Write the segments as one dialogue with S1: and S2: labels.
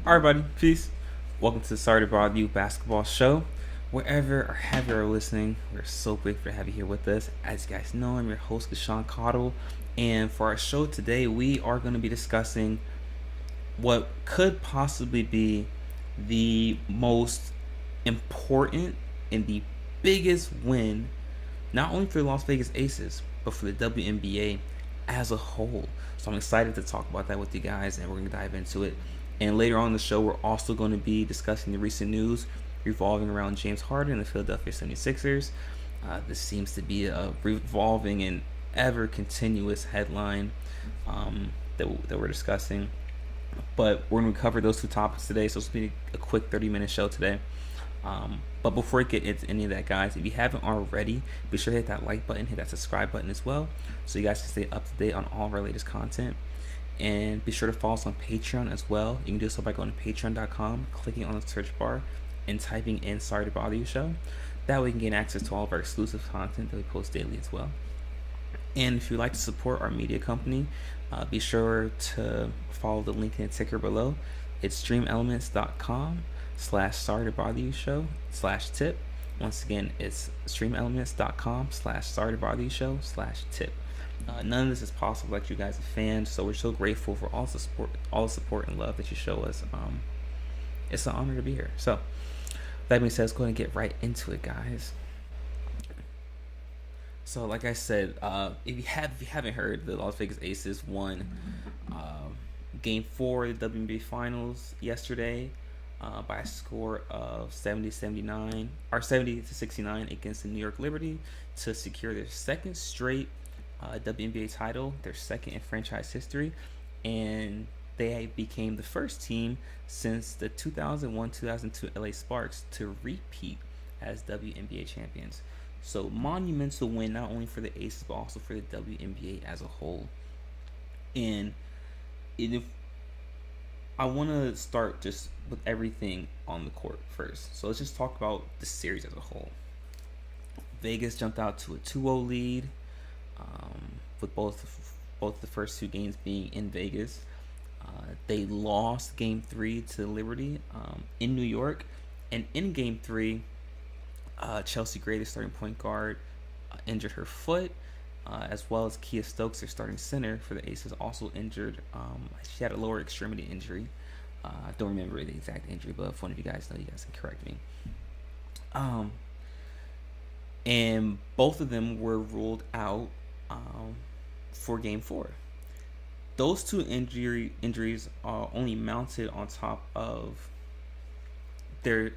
S1: Alright, buddy. Peace. Welcome to the Sorry to Bother You basketball show. Wherever or have you are listening, we're so grateful to have you here with us. As you guys know, I'm your host, Casuan Cottle. And for our show today, we are going to be discussing what could possibly be the most important and the biggest win, not only for the Las Vegas Aces, but for the WNBA as a whole. So I'm excited to talk about that with you guys, and we're going to dive into it. And later on in the show, we're also going to be discussing the recent news revolving around James Harden and the Philadelphia 76ers. This seems to be a revolving and ever continuous headline that we're discussing. But we're going to cover those two topics today, so it's going to be a quick 30-minute show today. But before we get into any of that, guys, if you haven't already, be sure to hit that like button, hit that subscribe button as well, so you guys can stay up to date on all of our latest content. And be sure to follow us on Patreon as well. You can do so by going to patreon.com, clicking on the search bar, and typing in Sorry to Bother You Show. That way you can gain access to all of our exclusive content that we post daily as well. And if you'd like to support our media company, be sure to follow the link in the ticker below. It's streamelements.com/sorry to bother you show/tip. Once again, it's streamelements.com/sorry to bother you show/tip. None of this is possible without you guys as fans, so we're so grateful for all the support and love that you show us. It's an honor to be here. So that being said, let's go ahead and get right into it, guys. So like I said, if you haven't heard, the Las Vegas Aces won Game 4 of the WNBA finals yesterday by a score of 70-69 against the New York Liberty to secure their second straight WNBA title, their second in franchise history, and they became the first team since the 2001-2002 LA Sparks to repeat as WNBA champions. So monumental win, not only for the Aces but also for the WNBA as a whole. And if I want to start just with everything on the court first, so let's just talk about the series as a whole. Vegas jumped out to a 2-0 lead. With both the first two games being in Vegas. They lost Game 3 to Liberty in New York. And in Game 3, Chelsea Gray, the starting point guard, injured her foot, as well as Kia Stokes, their starting center for the Aces, also injured. She had a lower extremity injury. I don't remember the exact injury, but if one of you guys know, you guys can correct me. And both of them were ruled out for Game 4. Those two injuries only mounted on top of their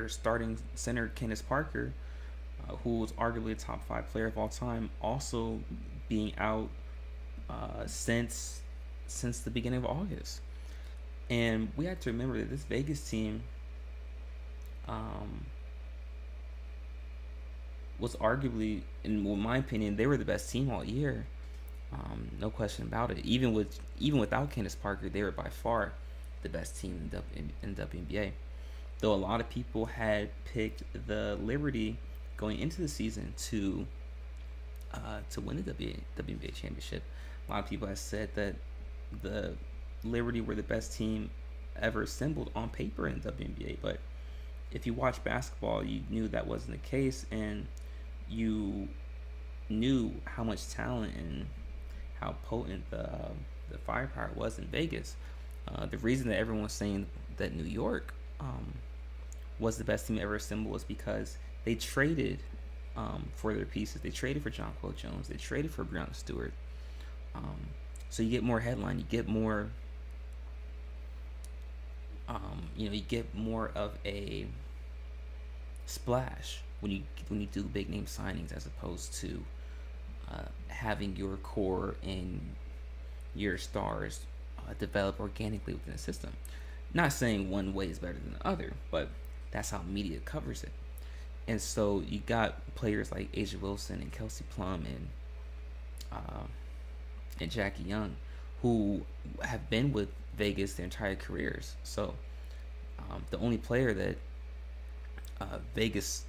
S1: starting center, Candace Parker, who was arguably a top 5 player of all time, also being out since the beginning of August. And we have to remember that this Vegas team was arguably, in my opinion, they were the best team all year. No question about it. Even without Candace Parker, they were by far the best team in WNBA. Though a lot of people had picked the Liberty going into the season to win the WNBA championship. A lot of people have said that the Liberty were the best team ever assembled on paper in WNBA. But if you watch basketball, you knew that wasn't the case, and you knew how much talent and how potent the firepower was in Vegas. The reason that everyone was saying that New York was the best team ever assembled was because they traded for their pieces. They traded for Jonquel Jones. They traded for Breonna Stewart. So you get more headline. You get more. You get more of a splash when you do big name signings, as opposed to having your core and your stars develop organically within the system. Not saying one way is better than the other, but that's how media covers it. And so you got players like Ajawilson and Kelsey Plum and Jackie Young, who have been with Vegas their entire careers. So the only player that Vegas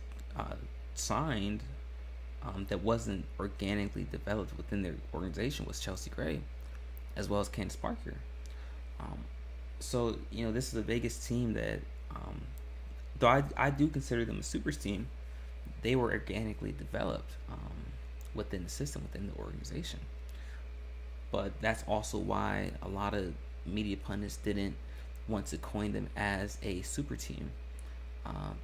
S1: signed that wasn't organically developed within their organization was Chelsea Gray, as well as Candace Parker. So this is a Vegas team that, though I do consider them a super team, they were organically developed within the system, within the organization. But that's also why a lot of media pundits didn't want to coin them as a super team,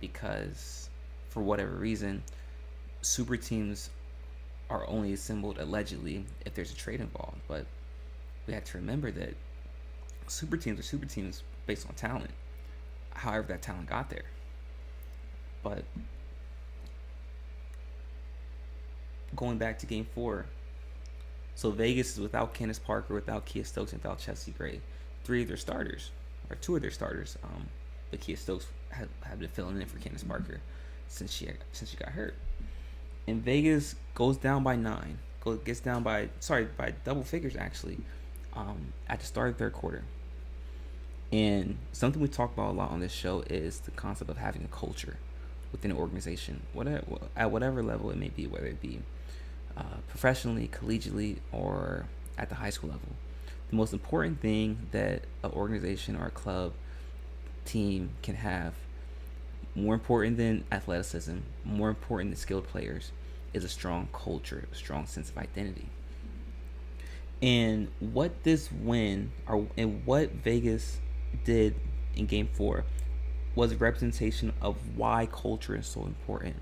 S1: because for whatever reason, super teams are only assembled allegedly if there's a trade involved. But we have to remember that super teams are super teams based on talent, however that talent got there. But going back to game 4, so Vegas is without Candace Parker, without Kia Stokes, and without Chelsea Gray. 3 of their starters, or 2 of their starters. But Kia Stokes have been filling in for Candace Parker since she got hurt. And Vegas goes down by 9. Gets down by double figures actually, at the start of the third quarter. And something we talk about a lot on this show is the concept of having a culture within an organization, at whatever level it may be, whether it be professionally, collegiately, or at the high school level. The most important thing that an organization or a club team can have, more important than athleticism, more important than skilled players, is a strong culture, a strong sense of identity. And what this win, and what Vegas did in game 4, was a representation of why culture is so important.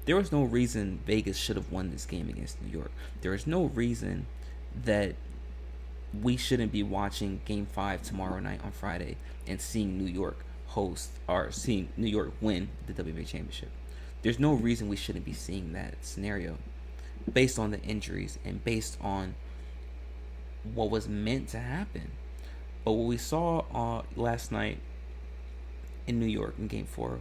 S1: There was no reason Vegas should have won this game against New York. There is no reason that we shouldn't be watching game 5 tomorrow night on Friday and seeing New York seeing New York win the WNBA championship. There's no reason we shouldn't be seeing that scenario based on the injuries and based on what was meant to happen. But what we saw last night in New York in game 4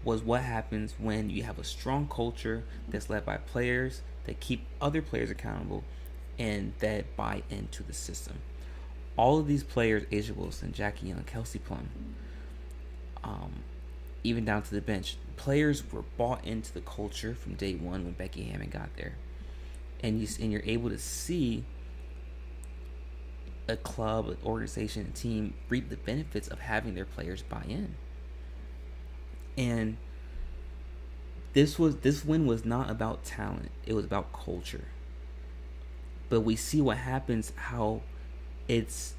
S1: was what happens when you have a strong culture that's led by players that keep other players accountable and that buy into the system. All of these players, Ajawilson, Jackie Young, Kelsey Plum, even down to the bench, players were bought into the culture from day one when Becky Hammond got there. And you're able to see a club, an organization, a team reap the benefits of having their players buy in. And this win was not about talent, it was about culture. But we see what happens, how it's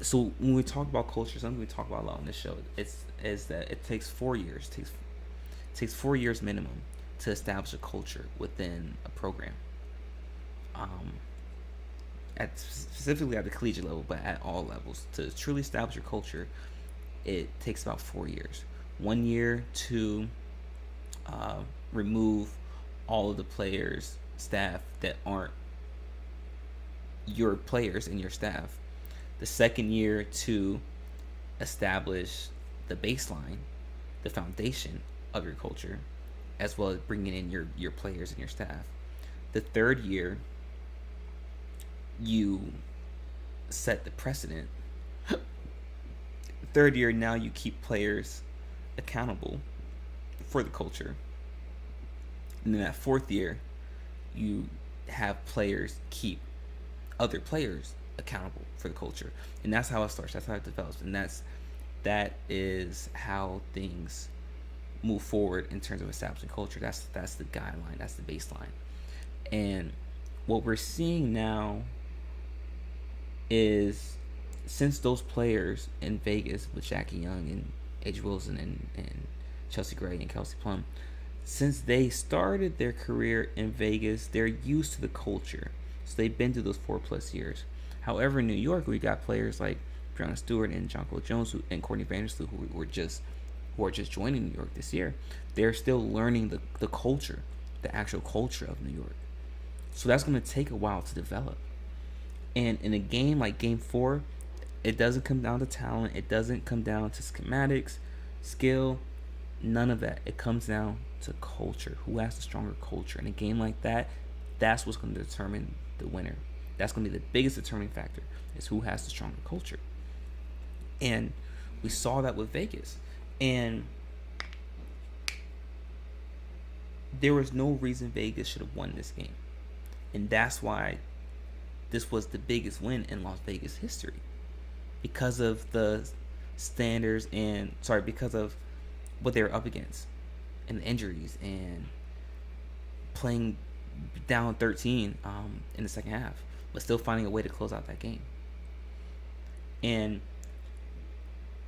S1: so when we talk about culture, something we talk about a lot on this show, is that it takes 4 years. It takes 4 years minimum to establish a culture within a program. Specifically at the collegiate level, but at all levels, to truly establish your culture, it takes about 4 years. 1 year to remove all of the players, staff that aren't your players and your staff. The second year to establish the baseline, the foundation of your culture, as well as bringing in your players and your staff. The third year, you set the precedent. Third year, now you keep players accountable for the culture. And then that fourth year, you have players keep other players accountable for the culture. And that's how it starts. That's how it develops. And that is how things move forward in terms of establishing culture. That's the guideline. That's the baseline. And what we're seeing now is, since those players in Vegas with Jackie Young and Ajawilson and Chelsea Gray and Kelsey Plum, since they started their career in Vegas, they're used to the culture. So they've been through those 4+ years. However, in New York, we got players like Breonna Stewart and Jonquil Jones and Courtney Vandersloot who are just joining New York this year. They're still learning the culture, the actual culture of New York. So that's going to take a while to develop. And in a game like Game 4, it doesn't come down to talent. It doesn't come down to schematics, skill, none of that. It comes down to culture. Who has the stronger culture? In a game like that, that's what's going to determine the winner. That's going to be the biggest determining factor, is who has the stronger culture. And we saw that with Vegas. And there was no reason Vegas should have won this game. And that's why this was the biggest win in Las Vegas history. because of the standards and because of what they were up against and the injuries and playing down 13 in the second half, but still finding a way to close out that game. And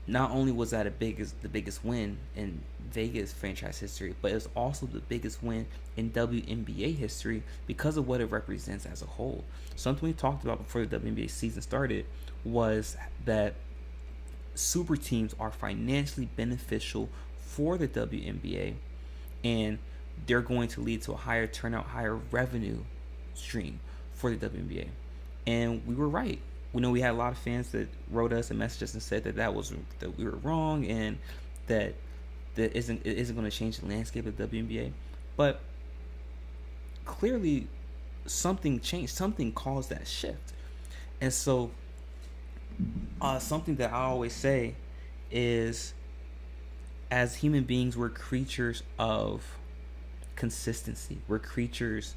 S1: not only was that the biggest win in Vegas franchise history, but it was also the biggest win in WNBA history because of what it represents as a whole. Something we talked about before the WNBA season started was that super teams are financially beneficial for the WNBA, and they're going to lead to a higher turnout, higher revenue stream for the WNBA. And we were right. We know we had a lot of fans that wrote us and messaged us and said that we were wrong and that it isn't going to change the landscape of the WNBA. But clearly, something changed. Something caused that shift. And so, something that I always say is, as human beings, we're creatures of consistency. We're creatures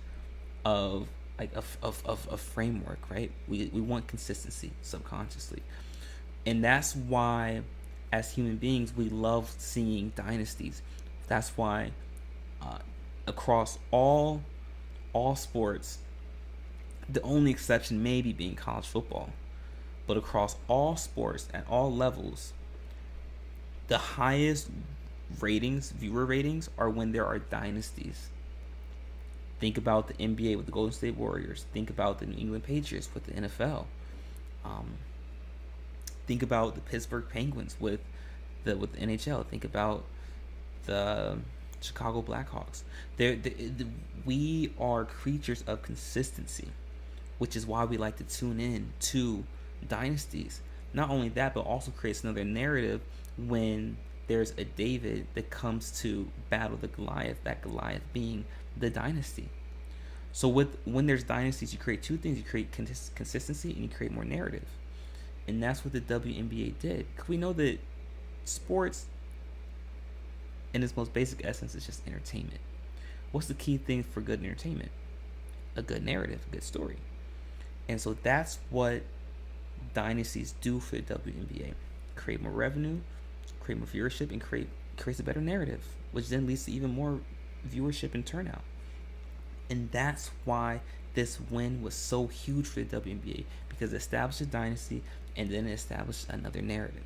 S1: of a framework, right? We want consistency subconsciously, and that's why, as human beings, we love seeing dynasties. That's why, across all sports, the only exception maybe being college football, but across all sports at all levels, the highest viewer ratings, are when there are dynasties. Think about the NBA with the Golden State Warriors. Think about the New England Patriots with the NFL. Think about the Pittsburgh Penguins with the NHL. Think about the Chicago Blackhawks. We are creatures of consistency, which is why we like to tune in to dynasties. Not only that, but also creates another narrative when there's a David that comes to battle the Goliath, that Goliath being the dynasty. So when there's dynasties, you create two things. You create consistency and you create more narrative. And that's what the WNBA did. Because we know that sports, in its most basic essence, is just entertainment. What's the key thing for good entertainment? A good narrative, a good story. And so that's what dynasties do for the WNBA. Create more revenue, create more viewership, and creates a better narrative, which then leads to even more viewership and turnout. And that's why this win was so huge for the WNBA, because it established a dynasty and then it established another narrative,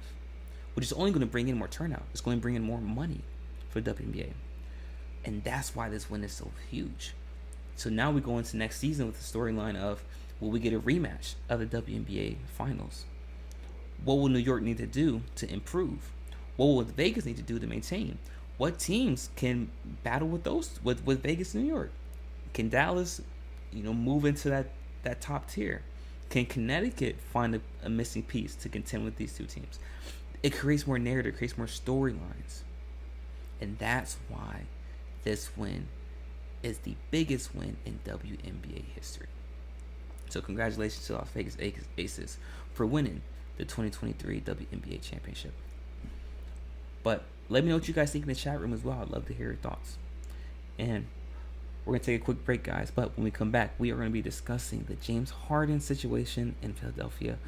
S1: which is only going to bring in more turnout. It's going to bring in more money for the WNBA. And that's why this win is so huge. So now we go into next season with the storyline of, will we get a rematch of the WNBA finals? What will New York need to do to improve? What will Vegas need to do to maintain? What teams can battle with with Vegas and New York? Can Dallas, move into that top tier? Can Connecticut find a missing piece to contend with these two teams? It creates more narrative, creates more storylines. And that's why this win is the biggest win in WNBA history. So congratulations to Las Vegas Aces for winning the 2023 WNBA championship. But let me know what you guys think in the chat room as well. I'd love to hear your thoughts. And we're going to take a quick break, guys. But when we come back, we are going to be discussing the James Harden situation in Philadelphia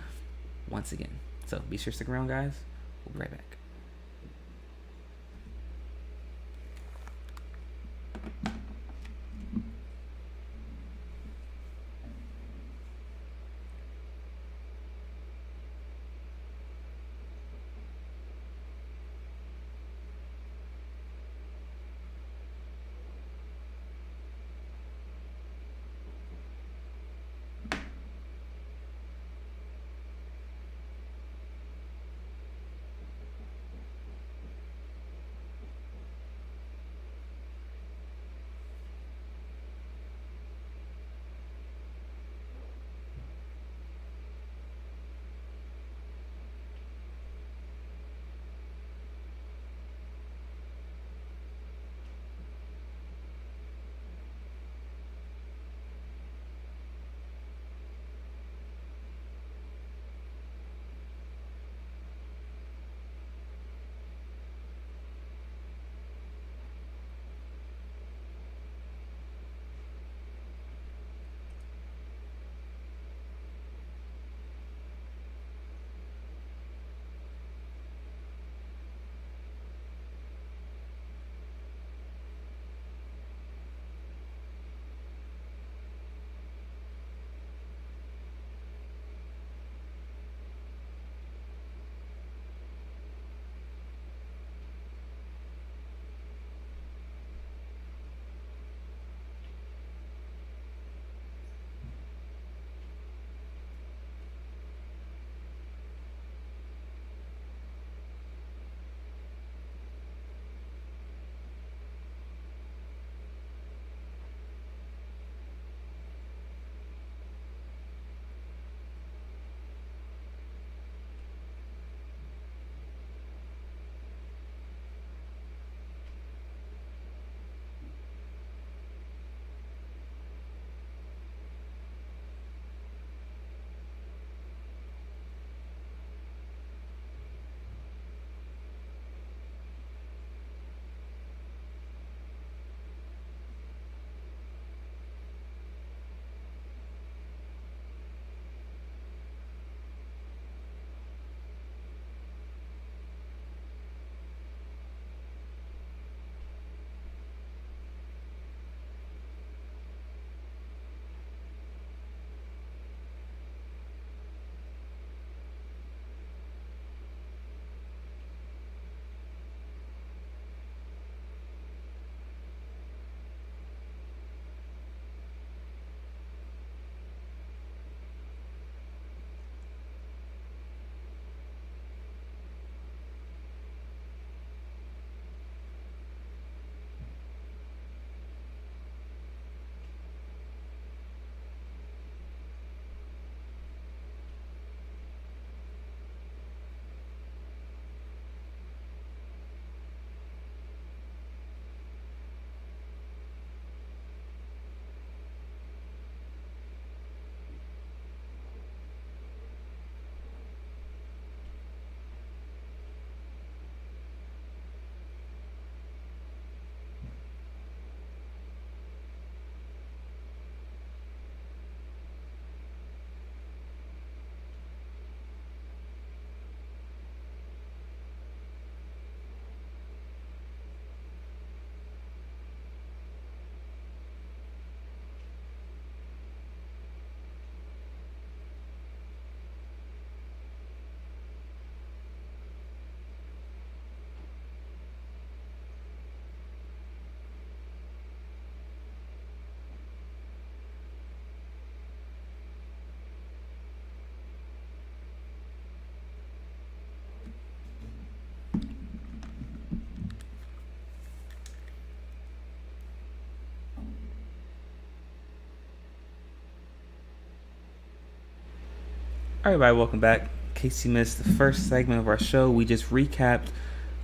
S1: once again. So be sure to stick around, guys. We'll be right back. All right, everybody, welcome back. In case you missed the first segment of our show, we just recapped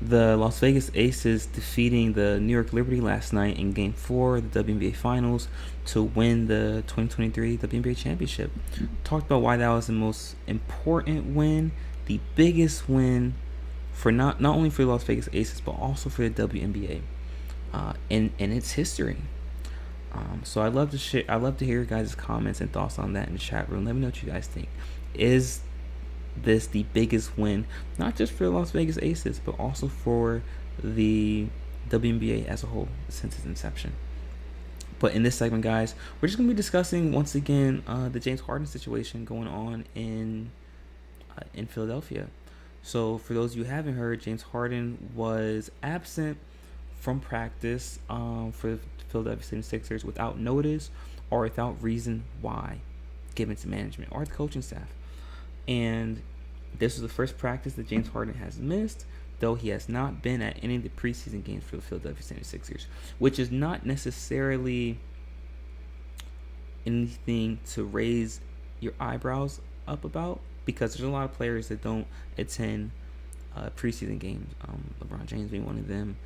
S1: the Las Vegas Aces defeating the New York Liberty last night in Game 4 of the WNBA Finals to win the 2023 WNBA Championship. Talked about why that was the most important win, the biggest win for not only for the Las Vegas Aces, but also for the WNBA in its history. So I'd love to hear your guys' comments and thoughts on that in the chat room. Let me know what you guys think. Is this the biggest win, not just for the Las Vegas Aces, but also for the WNBA as a whole since its inception? But in this segment, guys, we're just going to be discussing once again the James Harden situation going on in Philadelphia. So for those of you who haven't heard, James Harden was absent from practice for the Philadelphia 76ers without notice or without reason why given to management or the coaching staff. And this was the first practice that James Harden has missed, though he has not been at any of the preseason games for the Philadelphia 76ers, which is not necessarily anything to raise your eyebrows up about, because there's a lot of players that don't attend preseason games. LeBron James being one of them,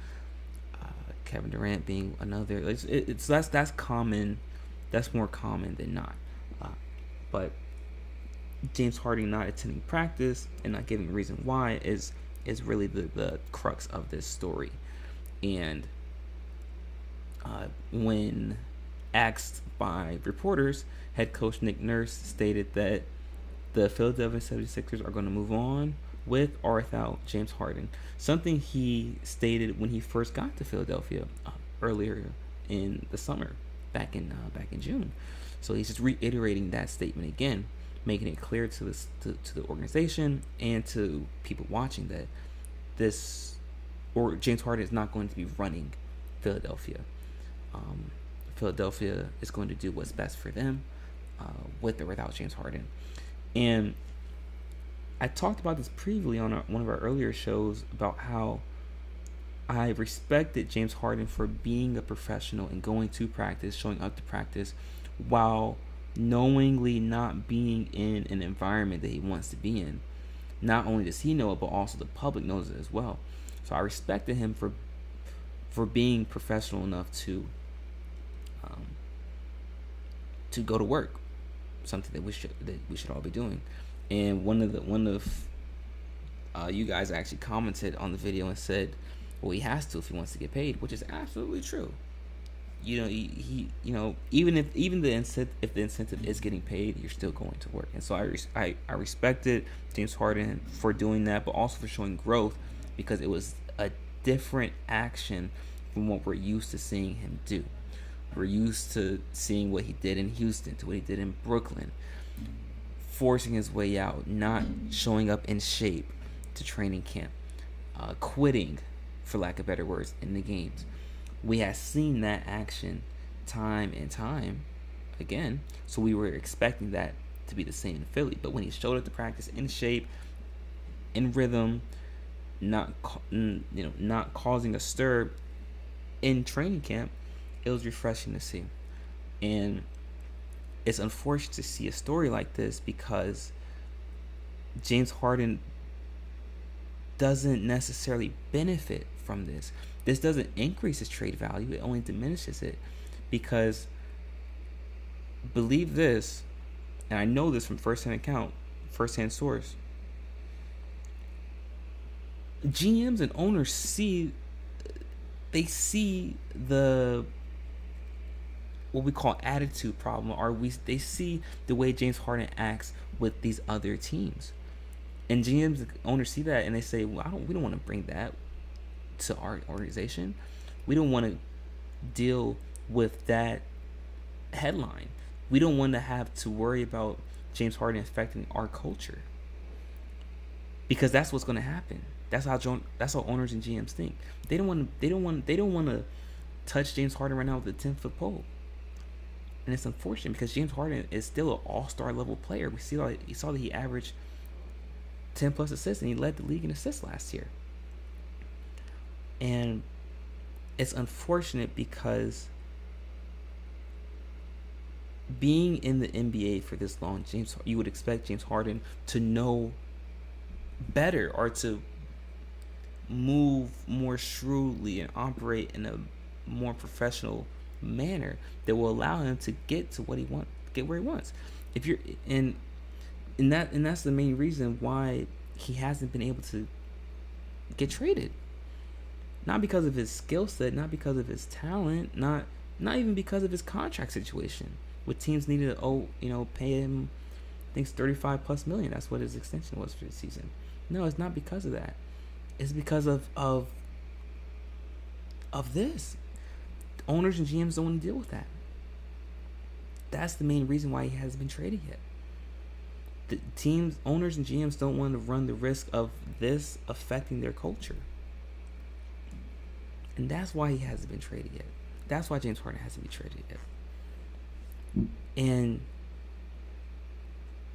S1: Kevin Durant being another. That's common. That's more common than not. But James Harden not attending practice and not giving a reason why is really the crux of this story. And when asked by reporters, head coach Nick Nurse stated that the Philadelphia 76ers are going to move on with or without James Harden, something he stated when he first got to Philadelphia earlier in the summer, back in June. So he's just reiterating that statement again, making it clear to the organization and to people watching that James Harden is not going to be running Philadelphia. Philadelphia is going to do what's best for them, with or without James Harden. And I talked about this previously on one of our earlier shows about how I respected James Harden for being a professional and going to practice, showing up to practice, while knowingly not being in an environment that he wants to be in. Not only does he know it, but also the public knows it as well. So I respected him for being professional enough to go to work, something that we should all be doing. And one of you guys actually commented on the video and said, well, he has to if he wants to get paid, which is absolutely true. He even if the incentive is getting paid, you're still going to work. And so I respected James Harden for doing that, but also for showing growth, because it was a different action from what we're used to seeing him do. We're used to seeing what he did in Houston, to what he did in Brooklyn, forcing his way out, not showing up in shape to training camp, quitting, for lack of better words, in the games. We have seen that action time and time again, so we were expecting that to be the same in Philly. But when he showed up to practice in shape, in rhythm, not causing a stir in training camp, it was refreshing to see. And it's unfortunate to see a story like this, because James Harden doesn't necessarily benefit from this. This doesn't increase his trade value. It only diminishes it, because believe this, and I know this from firsthand source, GMs and owners see the what we call attitude problem, or they see the way James Harden acts with these other teams, and GMs and owners see that and they say, well, we don't want to bring that to our organization. We don't want to deal with that headline. We don't want to have to worry about James Harden affecting our culture, because that's what's going to happen. That's how owners and GMs think. They don't want to touch James Harden right now with a 10-foot pole. And it's unfortunate, because James Harden is still an all-star level player. You saw that he averaged 10 plus assists, and he led the league in assists last year. And it's unfortunate because being in the NBA for this long, you would expect James Harden to know better, or to move more shrewdly and operate in a more professional manner that will allow him to get to what he wants, get where he wants. If you're in and that's the main reason why he hasn't been able to get traded. Not because of his skill set, not because of his talent, not even because of his contract situation. With teams needing to pay him, I think it's 35 plus million. That's what his extension was for the season. No, it's not because of that. It's because of this. Owners and GMs don't want to deal with that. That's the main reason why he hasn't been traded yet. The teams, owners and GMs don't want to run the risk of this affecting their culture. And that's why he hasn't been traded yet. That's why James Harden hasn't been traded yet. And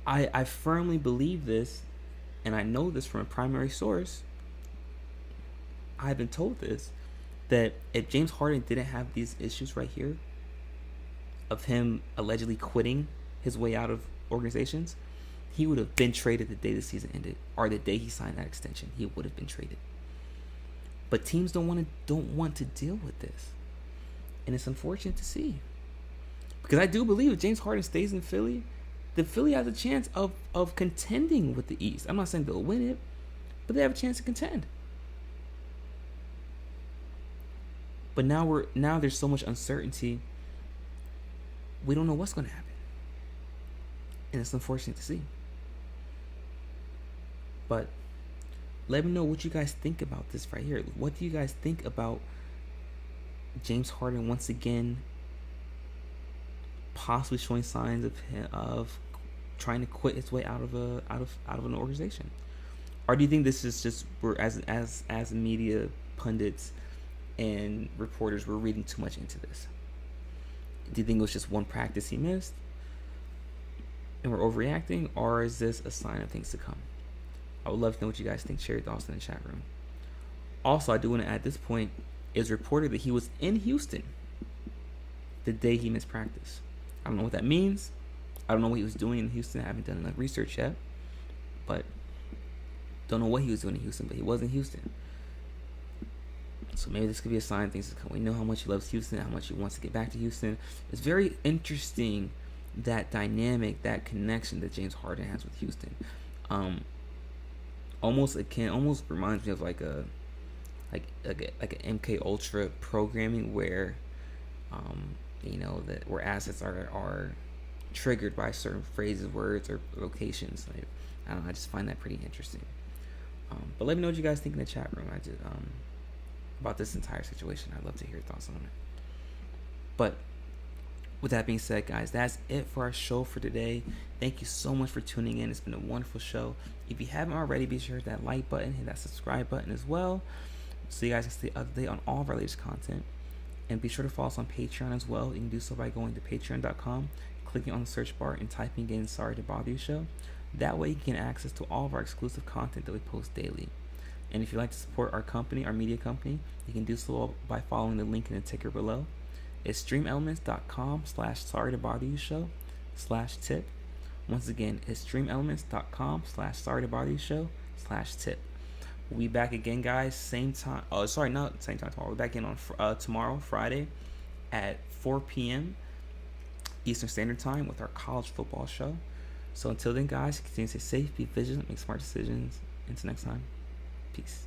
S1: I firmly believe this, and I know this from a primary source. I've been told this, that if James Harden didn't have these issues right here of him allegedly quitting his way out of organizations, he would have been traded the day the season ended, or the day he signed that extension. He would have been traded. But teams don't want to deal with this, and it's unfortunate to see, because I do believe if James Harden stays in Philly, the Philly has a chance of contending with the East. I'm not saying they'll win it, but they have a chance to contend. But now there's so much uncertainty. We don't know what's going to happen, and it's unfortunate to see. But let me know what you guys think about this right here. What do you guys think about James Harden once again possibly showing signs of trying to quit his way out of an organization? Or do you think this is just, we're as media pundits and reporters, we're reading too much into this? Do you think it was just one practice he missed and we're overreacting, or is this a sign of things to come? I would love to know what you guys think. Share your thoughts in the chat room. Also, I do want to add, at this point, it's reported that he was in Houston the day he missed practice. I don't know what that means. I don't know what he was doing in Houston. I haven't done enough research yet. But don't know what he was doing in Houston, but he was in Houston. So maybe this could be a sign of things to come. We know how much he loves Houston, how much he wants to get back to Houston. It's very interesting, that dynamic, that connection that James Harden has with Houston. Almost reminds me of like an MK Ultra programming where where assets are triggered by certain phrases, words, or locations. I just find that pretty interesting. But let me know what you guys think in the chat room. About this entire situation. I'd love to hear your thoughts on it. But with that being said, guys, that's it for our show for today. Thank you so much for tuning in. It's been a wonderful show. If you haven't already, be sure to hit that like button, hit that subscribe button as well, so you guys can stay up to date on all of our latest content. And be sure to follow us on Patreon as well. You can do so by going to patreon.com, clicking on the search bar, and typing in Sorry to Bother You Show. That way you can get access to all of our exclusive content that we post daily. And if you'd like to support our company, our media company, you can do so by following the link in the ticker below. It's streamelements.com/sorry to bother you show/tip. Once again, it's streamelements.com/sorry to bother you show/tip. We'll be back again, guys. Same time. Oh, sorry, not same time tomorrow. We're back in on tomorrow, Friday, at 4 p.m. Eastern Standard Time with our college football show. So until then, guys, continue to stay safe, be vigilant, make smart decisions. Until next time, peace.